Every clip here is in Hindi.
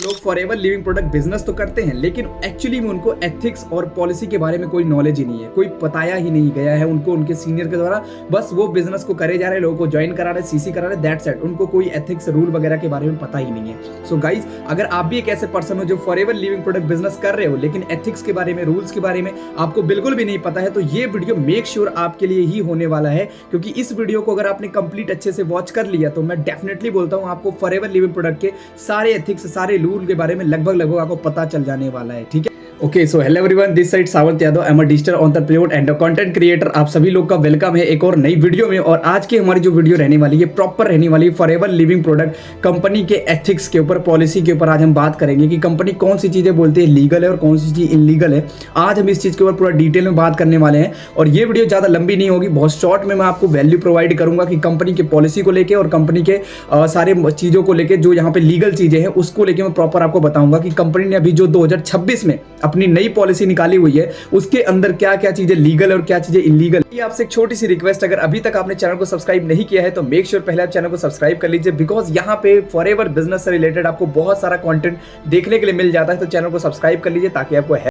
लोग फॉरएवर लिविंग प्रोडक्ट बिजनेस तो करते हैं, लेकिन एक्चुअली में उनको एथिक्स और पॉलिसी के बारे में कोई नॉलेज ही नहीं है, कोई बताया ही नहीं गया है उनको उनके सीनियर के द्वारा। बस वो बिजनेस को करे जा रहे हैं, लोगों को ज्वाइन करा रहे हैं, सीसी करा रहे हैं, दैट्स इट। उनको कोई एथिक्स रूल वगैरह के बारे में पता ही नहीं है। सो गाइज, अगर आप भी एक ऐसे पर्सन हो जो फॉरएवर लिविंग प्रोडक्ट बिजनेस कर रहे हो, लेकिन एथिक्स के बारे में, रूल्स के बारे में आपको बिल्कुल भी नहीं पता है, तो ये वीडियो मेक श्योर आपके लिए ही होने वाला है। क्योंकि इस वीडियो को अगर आपने कंप्लीट अच्छे से वॉच कर लिया तो मैं डेफिनेटली बोलता हूं आपको फॉरएवर लिविंग प्रोडक्ट के सारे एथिक्स, सारे रूल के बारे में लगभग आपको पता चल जाने वाला है। ठीक है, okay. So hello everyone, this side Sawant Yadav, I am a digital entrepreneur and content creator. आप सभी लोग का वेलकम है एक और नई वीडियो में। और आज की हमारी जो वीडियो रहने वाली है, प्रॉपर रहने वाली है फॉरएवर लिविंग प्रोडक्ट कंपनी के एथिक्स के ऊपर, पॉलिसी के ऊपर। आज हम बात करेंगे कि कंपनी कौन सी चीजें बोलती है लीगल है और कौन सी चीज इलीगल है। आज हम इस चीज के ऊपर पूरा डिटेल में बात करने वाले हैं। और ये वीडियो ज्यादा लंबी नहीं होगी, बहुत शॉर्ट में मैं आपको वैल्यू प्रोवाइड करूंगा कि कंपनी के पॉलिसी को लेकर और कंपनी के सारे चीजों को लेकर, जो यहाँ पे लीगल चीजें हैं उसको लेकर मैं प्रॉपर आपको बताऊंगा कि कंपनी ने अभी जो 2026 में अपनी नई पॉलिसी निकाली हुई है उसके अंदर क्या क्या चीजें लीगल और क्या चीजें इलीगल। ये आपसे एक छोटी सी रिक्वेस्ट, अगर अभी तक आपने चैनल को सब्सक्राइब नहीं किया है तो मेक श्योर पहले आप चैनल को सब्सक्राइब कर लीजिए, बिकॉज यहाँ पे फॉरएवर बिजनेस से रिलेटेड आपको बहुत सारा कंटेंट देखने के लिए मिल जाता है। तो चैनल को सब्सक्राइब कर लीजिए ताकि आपको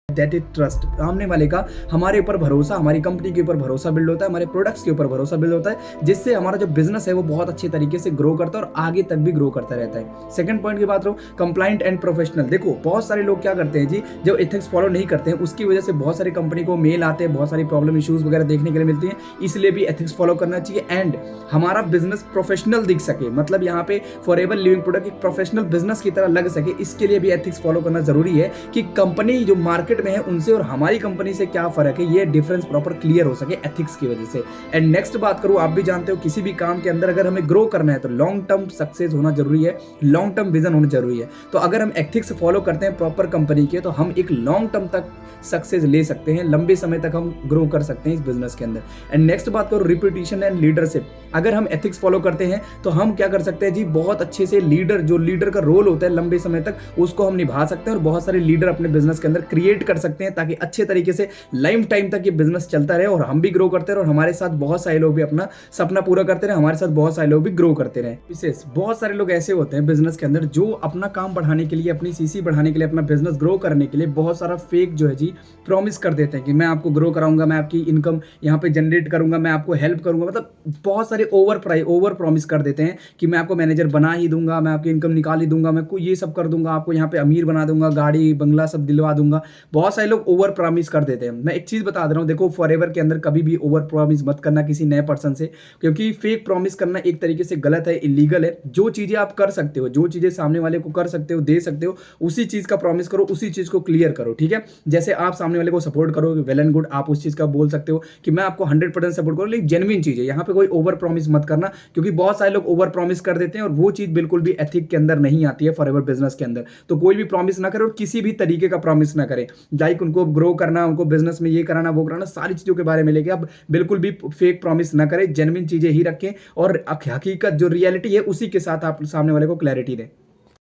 दैट इज ट्रस्ट। सामने वाले का हमारे ऊपर भरोसा, हमारी कंपनी के ऊपर भरोसा बिल्ड होता है, हमारे प्रोडक्ट्स के ऊपर भरोसा बिल्ड होता है, जिससे हमारा जो बिजनेस है वो बहुत अच्छे तरीके से ग्रो करता है और आगे तक भी ग्रो करता रहता है। सेकंड पॉइंट की बात करूं, कंप्लाइंट एंड प्रोफेशनल। देखो, बहुत सारे लोग क्या करते हैं जी, जो एथिक्स फॉलो नहीं करते हैं, उसकी वजह से बहुत सारी कंपनी को मेल आते हैं, बहुत सारी प्रॉब्लम इश्यूज वगैरह देखने के लिए मिलती है। इसलिए भी एथिक्स फॉलो करना चाहिए एंड हमारा बिजनेस प्रोफेशनल दिख सके, मतलब यहाँ पे फॉरएवर लिविंग प्रोडक्ट एक प्रोफेशनल बिजनेस की तरह लग सके, इसके लिए भी एथिक्स फॉलो करना जरूरी है कि कंपनी जो मार्केट में है उनसे और हमारी कंपनी से क्या फर्क है, ये डिफरेंस प्रॉपर क्लियर हो सके एथिक्स की वजह से। एंड नेक्स्ट बात करूं, आप भी जानते हो किसी भी काम के अंदर अगर हमें ग्रो करना है तो लॉन्ग टर्म सक्सेस होना जरूरी है, लॉन्ग टर्म विजन होना जरूरी है। तो अगर हम एथिक्स फॉलो करते हैं प्रॉपर कंपनी के, तो हम एक लॉन्ग टर्म तक सक्सेस ले सकते हैं, लंबे समय तक हम ग्रो कर सकते हैं इस बिजनेस के अंदर। एंड नेक्स्ट बात करो, रिपीटेशन एंड लीडरशिप। अगर हम एथिक्स फॉलो करते हैं तो हम क्या कर सकते हैं जी, बहुत अच्छे से लीडर, जो लीडर का रोल होता है लंबे समय तक, उसको हम निभा सकते हैं और बहुत सारे लीडर अपने बिजनेस के अंदर क्रिएट कर सकते हैं, ताकि अच्छे तरीके से लाइफ टाइम तक ये बिजनेस चलता रहे और हम भी ग्रो करते रहे और हमारे साथ बहुत सारे लोग भी अपना सपना पूरा करते रहे, हमारे साथ बहुत सारे लोग भी ग्रो करते रहे। विशेष बहुत सारे लोग ऐसे होते हैं बिजनेस के अंदर जो अपना काम बढ़ाने के लिए, अपनी सीसी बढ़ाने के लिए, अपना बिजनेस ग्रो करने के लिए बहुत सारा फेक जो है जी प्रॉमिस कर देते हैं कि मैं आपको ग्रो कराऊंगा, मैं आपकी इनकम यहाँ पे जनरेट करूंगा, मैं आपको हेल्प करूंगा। मतलब बहुत सारे ओवर प्रॉमिस कर देते हैं कि मैं आपको मैनेजर बना ही दूंगा, मैं आपकी इनकम निकाल ही दूंगा, मैं ये सब कर दूंगा, आपको यहाँ पे अमीर बना दूंगा, गाड़ी बंगला सब दिलवा दूंगा। बहुत सारे लोग ओवर प्रॉमिस कर देते हैं। मैं एक चीज बता दे रहा हूँ, देखो फॉरएवर के अंदर कभी भी ओवर प्रॉमिस मत करना किसी नए पर्सन से, क्योंकि फेक प्रॉमिस करना एक तरीके से गलत है, इलीगल है। जो चीजें आप कर सकते हो, जो चीजें सामने वाले को कर सकते हो, दे सकते हो, उसी चीज का प्रॉमिस करो, उसी चीज को क्लियर करो। ठीक है, जैसे आप सामने वाले को सपोर्ट करो, वेल एंड गुड, आप उस चीज का बोल सकते हो कि मैं आपको 100% सपोर्ट करूँ, लेकिन जेन्युइन चीज है, यहाँ पे कोई ओवर प्रॉमिस मत करना, क्योंकि बहुत सारे लोग ओवर प्रॉमिस कर देते हैं और वो चीज बिल्कुल भी एथिक के अंदर नहीं आती है फॉरएवर बिजनेस के अंदर। तो कोई भी प्रॉमिस ना करे और किसी भी तरीके का प्रॉमिस ना करे, लाइक उनको ग्रो करना, उनको बिजनेस में ये कराना, वो कराना, सारी चीजों के बारे में लेके आप बिल्कुल भी फेक प्रॉमिस ना करें, जेन्युइन चीजें ही रखें और हकीकत जो रियलिटी है उसी के साथ आप सामने वाले को क्लैरिटी दें।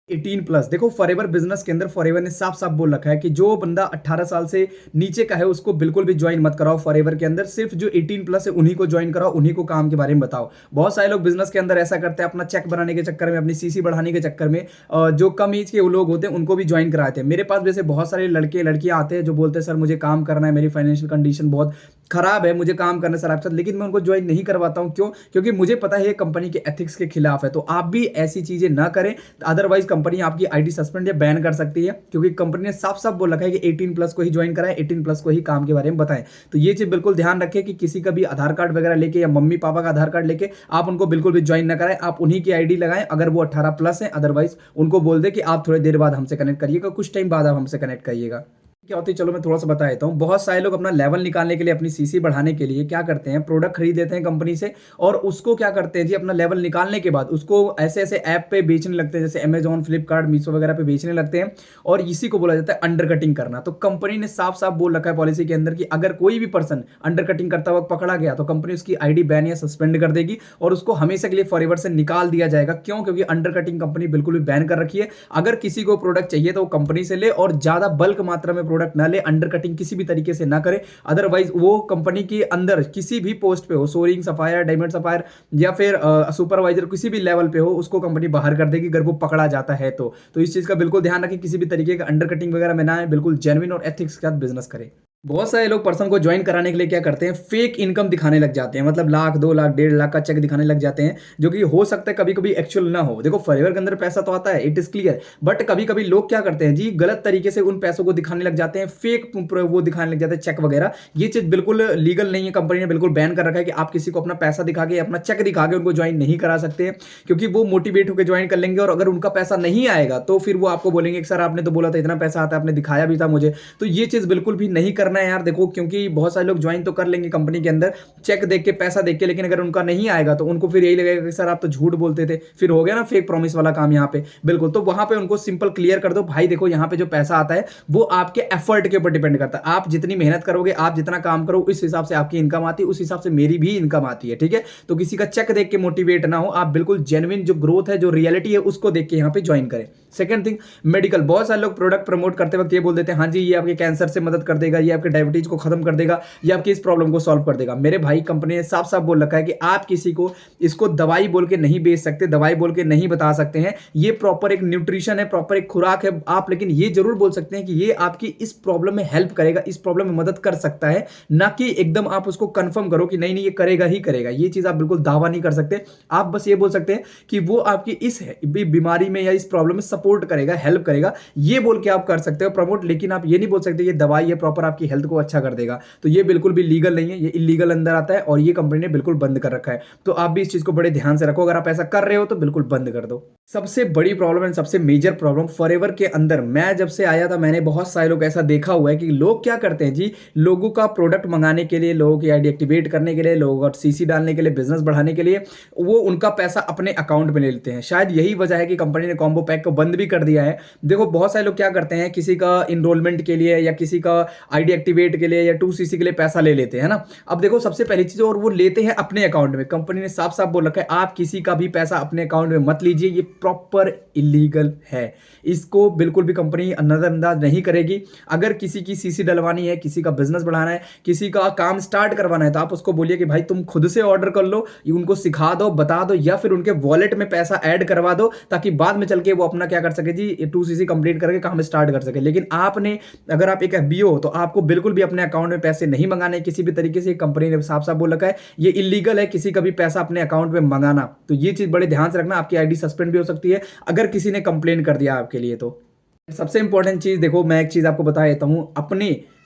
18 प्लस देखो फॉरएवर बिजनेस के अंदर फॉरएवर ने साफ साफ बोल रखा है कि जो बंदा 18 साल से नीचे का है उसको बिल्कुल भी ज्वाइन मत कराओ फॉरएवर के अंदर। सिर्फ जो 18 प्लस है उन्हीं को ज्वाइन कराओ, उन्हीं को काम के बारे में बताओ। बहुत सारे लोग बिजनेस के अंदर ऐसा करते हैं, अपना चेक बनाने के चक्कर में, अपनी सीसी बढ़ाने के चक्कर में जो कम एज के लोग होते हैं उनको भी ज्वाइन कराते हैं। मेरे पास वैसे बहुत सारे लड़के लड़कियां आते हैं जो बोलते हैं सर मुझे काम करना है, मेरी फाइनेंशियल कंडीशन बहुत खराब है, मुझे काम करना है सर आपके साथ, लेकिन मैं उनको ज्वाइन नहीं करवाता हूं। क्यों? क्योंकि मुझे पता है ये कंपनी के एथिक्स के खिलाफ है। तो आप भी ऐसी चीजें ना करें, अदरवाइज कंपनी आपकी आईडी सस्पेंड या बैन कर सकती है। क्योंकि कंपनी ने साफ साफ बोल रखा है कि 18 प्लस को ही ज्वाइन कराएं, 18 प्लस को ही काम के बारे में बताएं। तो ये चीज बिल्कुल ध्यान रखें कि किसी का भी आधार कार्ड वगैरह लेके या मम्मी पापा का आधार कार्ड लेके आप उनको बिल्कुल भी ज्वाइन ना कराएं। आप उन्हीं की आईडी लगाएं अगर वो 18 प्लस है, अदरवाइज उनको बोल दे कि आप थोड़ी देर बाद हमसे कनेक्ट करिएगा, कुछ टाइम बाद आप हमसे कनेक्ट करिएगा। क्या होती है चलो मैं थोड़ा सा बता देता हूँ। बहुत सारे लोग अपना लेवल निकालने के लिए, अपनी सीसी बढ़ाने के लिए क्या करते हैं, प्रोडक्ट खरीद लेते हैं कंपनी से और उसको क्या करते हैं जी, अपना लेवल निकालने के बाद उसको ऐसे ऐसे ऐप पे बेचने लगते हैं, जैसे अमेजॉन, फ्लिपकार्ट, मीशो वगैरह पे बेचने लगते हैं। और इसी को बोला जाता है अंडर कटिंग करना। तो कंपनी ने साफ साफ बोल रखा है पॉलिसी के अंदर कि अगर कोई भी पर्सन अंडर कटिंग करता हुआ पकड़ा गया तो कंपनी उसकी आईडी बैन या सस्पेंड कर देगी और उसको हमेशा के लिए फॉरएवर से निकाल दिया जाएगा। क्यों? क्योंकि अंडर कटिंग कंपनी बिल्कुल भी बैन कर रखी है। अगर किसी को प्रोडक्ट चाहिए तो वो कंपनी से ले और ज्यादा बल्क मात्रा में प्रोडक्ट ना ले, अंडर कटिंग किसी भी तरीके से ना करे। अदरवाइज वो कंपनी के अंदर किसी भी पोस्ट पे हो, सोरिंग सफायर, डायमंड सफायर या फिर सुपरवाइजर किसी भी लेवल पे हो, उसको कंपनी बाहर कर देगी अगर वो पकड़ा जाता है। तो इस चीज का बिल्कुल ध्यान रखें, किसी भी तरीके का अंडर कटिंग वगैरह में ना आए, बिल्कुल जेन्युइन और एथिक्स के साथ बिजनेस करें। बहुत सारे लोग पर्सन को ज्वाइन कराने के लिए क्या करते हैं, फेक इनकम दिखाने लग जाते हैं। मतलब लाख, 2 लाख, 1.5 लाख का चेक दिखाने लग जाते हैं, जो कि हो सकता है कभी कभी एक्चुअल ना हो। देखो फॉरएवर के अंदर पैसा तो आता है, इट इज क्लियर, बट कभी कभी लोग क्या करते हैं जी, गलत तरीके से उन पैसों को दिखाने लग जाते हैं, फेक वो दिखाने लग जाते हैं चेक वगैरह। ये चीज बिल्कुल लीगल नहीं है, कंपनी ने बिल्कुल बैन कर रखा है कि आप किसी को अपना पैसा दिखा के, अपना चेक दिखा के उनको ज्वाइन नहीं करा सकते हैं। क्योंकि वो मोटिवेट होकर ज्वाइन कर लेंगे और अगर उनका पैसा नहीं आएगा तो फिर वो आपको बोलेंगे कि सर आपने तो बोला था इतना पैसा आता है, आपने दिखाया भी था मुझे। तो ये चीज बिल्कुल भी नहीं करना है यार। देखो क्योंकि बहुत सारे लोग ज्वाइन तो कर लेंगे कंपनी के अंदर चेक देख के, पैसा देख के, लेकिन अगर उनका नहीं आएगा तो उनको फिर यही लगेगा कि सर आप तो झूठ बोलते थे। फिर हो गया ना फेक प्रॉमिस वाला काम यहाँ पे। बिल्कुल, तो वहां पे उनको सिंपल क्लियर कर दो, भाई देखो यहाँ पे जो पैसा आता है वो आपके एफर्ट के ऊपर डिपेंड करता है। आप जितनी मेहनत करोगे, आप जितना काम करो, उस हिसाब से आपकी इनकम आती है, उस हिसाब से मेरी भी इनकम आती है। ठीक है, तो किसी का चेक देख के मोटिवेट ना हो, आप बिल्कुल जेन्युइन जो ग्रोथ है, जो रियलिटी है, उसको देख के यहाँ पे ज्वाइन करें। Second thing, medical. बहुत सारे लोग प्रोडक्ट प्रमोट करते वक्त ये बोल देते हैं हाँ जी ये आपके कैंसर से मदद कर देगा, ये आपके डायबिटीज को खत्म कर देगा, ये आपकी इस प्रॉब्लम को सॉल्व कर देगा। मेरे भाई कंपनी ने साफ साफ बोल रखा है कि आप किसी को इसको दवाई बोल के नहीं बेच सकते, दवाई बोल के नहीं बता सकते हैं। ये प्रॉपर एक न्यूट्रिशन है, प्रॉपर एक खुराक है। आप लेकिन ये जरूर बोल सकते हैं कि ये आपकी इस प्रॉब्लम में हेल्प करेगा, इस प्रॉब्लम में मदद कर सकता है, ना कि एकदम आप उसको कंफर्म करो कि नहीं नहीं ये करेगा ही करेगा। ये चीज आप बिल्कुल दावा नहीं कर सकते। आप बस ये बोल सकते हैं कि वो आपकी इस बीमारी में या इस प्रॉब्लम में सपोर्ट करेगा, हेल्प करेगा, ये बोल के आप कर सकते हो प्रमोट। लेकिन आप ये नहीं बोल सकते ये दवाई ये प्रॉपर आपकी हेल्थ को अच्छा कर देगा। तो ये बिल्कुल भी लीगल नहीं है, ये इलीगल अंदर आता है और ये कंपनी ने बिल्कुल बंद कर रखा है। तो आप भी इस चीज को बड़े ध्यान से रखो। अगर आप ऐसा कर रहे हो तो बिल्कुल बंद कर दो। सबसे बड़ी प्रॉब्लम एंड सबसे मेजर प्रॉब्लम फॉरएवर के अंदर, मैं जब से आया था मैंने बहुत सारे लोग ऐसा देखा हुआ है कि लोग क्या करते हैं जी, लोगों का प्रोडक्ट मंगाने के लिए, लोगों की आईडी एक्टिवेट करने के लिए, लोगों का सीसी डालने के लिए, बिजनेस बढ़ाने के लिए वो उनका पैसा अपने अकाउंट में ले लेते हैं। शायद यही वजह है कि कंपनी ने कॉम्बो पैक को बंद भी कर दिया है। देखो बहुत सारे लोग क्या करते हैं, किसी का इनरोलमेंट के लिए या किसी का आईडी एक्टिवेट के लिए या 2cc के लिए पैसा ले लेते हैं ना। अब देखो सबसे पहली चीज, और वो लेते हैं अपने अकाउंट में। कंपनी ने साफ साफ बोल रखा है आप किसी का भी पैसा अपने अकाउंट में मत लीजिए, ये प्रॉपर इलीगल है। इसको बिल्कुल भी कंपनी नजरअंदाज नहीं करेगी। अगर किसी की सीसी डलवानी है, किसी का बिजनेस बढ़ाना है, किसी का काम स्टार्ट करवाना है, तो आप उसको बोलिए कि भाई तुम खुद से ऑर्डर कर लो, उनको सिखा दो, बता दो, या फिर उनके वॉलेट में पैसा ऐड करवा दो, ताकि बाद में चल के वो अपना क्या कर सके जी, 2cc कंप्लीट करके काम स्टार्ट कर सके। लेकिन आपने, अगर आप एक FBO हो तो आपको बिल्कुल भी अपने अकाउंट में पैसे नहीं मंगाने किसी भी तरीके से। कंपनी ने साफ साफ बोल रखा है ये इलीगल है किसी का भी पैसा अपने अकाउंट में मंगाना। तो ये चीज बड़े ध्यान से रखना, आपकी आईडी सस्पेंड भी हो सकती है अगर किसी ने कंप्लेन कर दिया आपके लिए। तो सबसे इंपॉर्टेंट चीज देखो, मैं एक चीज आपको बता देता हूं,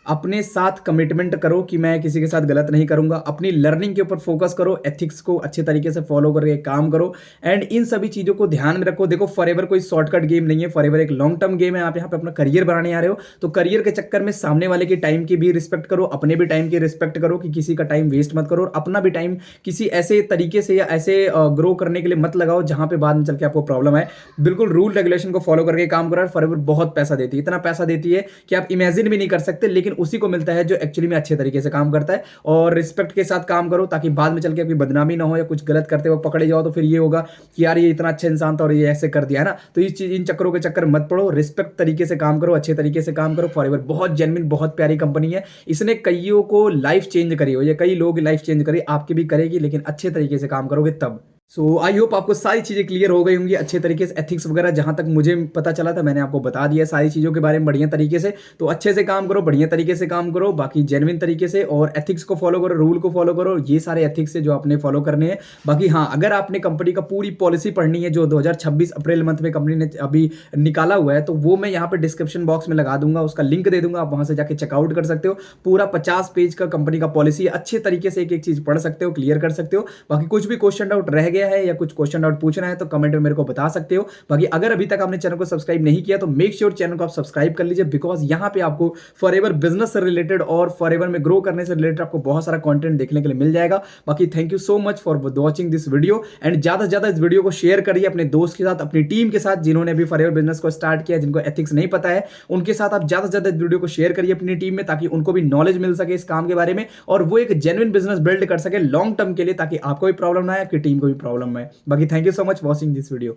अपने साथ कमिटमेंट करो कि मैं किसी के साथ गलत नहीं करूंगा। अपनी लर्निंग के ऊपर फोकस करो, एथिक्स को अच्छे तरीके से फॉलो करके काम करो, एंड इन सभी चीजों को ध्यान में रखो। देखो फॉरएवर कोई शॉर्टकट गेम नहीं है, फॉरएवर एक लॉन्ग टर्म गेम है। आप यहाँ पे अपना करियर बनाने आ रहे हो, तो करियर के चक्कर में सामने वाले की टाइम की भी रिस्पेक्ट करो, अपने भी टाइम की रिस्पेक्ट करो, कि किसी का टाइम वेस्ट मत करो, और अपना भी टाइम किसी ऐसे तरीके से या ऐसे ग्रो करने के लिए मत लगाओ जहां पे बाद में चल के आपको प्रॉब्लम है। बिल्कुल रूल रेगुलेशन को फॉलो करके काम करो। फॉरएवर बहुत पैसा देती है, इतना पैसा देती है कि आप इमेजिन भी नहीं कर सकते। लेकिन उसी को मिलता है जो एक्चुअली में अच्छे तरीके से काम करता है। और रिस्पेक्ट के साथ काम करो ताकि बाद में चल के आपकी बदनामी ना हो, या कुछ गलत करते हुए पकड़े जाओ तो फिर ये होगा कि यार ये इतना अच्छा इंसान था और ये ऐसे कर दिया, है ना। तो इस चीज इन चक्करों के चक्कर मत पड़ो, रिस्पेक्ट तरीके से काम करो, अच्छे तरीके से काम करो। फॉरएवर बहुत जेन्युइन, बहुत प्यारी कंपनी है। इसने कईयों को लाइफ चेंज करी हो, ये कई लोग लाइफ चेंज करी, आपकी भी करेगी, लेकिन अच्छे तरीके से काम करोगे तब। सो आई होप आपको सारी चीज़ें क्लियर हो गई होंगी अच्छे तरीके से। एथिक्स वगैरह जहाँ तक मुझे पता चला था मैंने आपको बता दिया सारी चीज़ों के बारे में बढ़िया तरीके से। तो अच्छे से काम करो, बढ़िया तरीके से काम करो, बाकी जेन्युइन तरीके से, और एथिक्स को फॉलो करो, रूल को फॉलो करो। ये सारे एथिक्स है जो आपने फॉलो करने हैं। बाकी हाँ, अगर आपने कंपनी का पूरी पॉलिसी पढ़नी है जो 2026 अप्रैल मंथ में कंपनी ने अभी निकाला हुआ है, तो वो मैं यहाँ पर डिस्क्रिप्शन बॉक्स में लगा दूंगा, उसका लिंक दे दूंगा, आप वहाँ से जाके चेकआउट कर सकते हो। पूरा 50 पेज का कंपनी का पॉलिसी, अच्छे तरीके से एक एक चीज़ पढ़ सकते हो, क्लियर कर सकते हो। बाकी कुछ भी क्वेश्चन डाउट रह गया है या कुछ क्वेश्चन डाउट पूछना है तो कमेंट में मेरे को बता सकते हो। बाकी अगर अभी तक आपने चैनल को सब्सक्राइब नहीं किया तो मेक श्योर चैनल को आप सब्सक्राइब कर लीजिए, बिकॉज यहाँ पे आपको फॉरएवर बिजनेस से रिलेटेड और फॉरएवर में ग्रो करने से रिलेटेड आपको बहुत सारा कंटेंट देखने के लिए मिल जाएगा। बाकी thank you so much for watching this video, and ज्यादा से ज्यादा इस वीडियो को शेयर करिए अपने दोस्त के साथ, अपनी टीम के साथ जिन्होंने अभी फॉरएवर बिजनेस को स्टार्ट किया, जिनको एथिक्स नहीं पता है उनके साथ आप ज्यादा से ज्यादा इस वीडियो को शेयर करिए अपनी टीम में, ताकि उनको भी नॉलेज मिल सके इस काम के बारे में और वो एक जेन्युइन बिजनेस बिल्ड कर सके लॉन्ग टर्म के लिए, ताकि आपको भी प्रॉब्लम ना आए, आपकी टीम को भी प्रॉब्लम ना आए। बाकी thank you so much watching this video.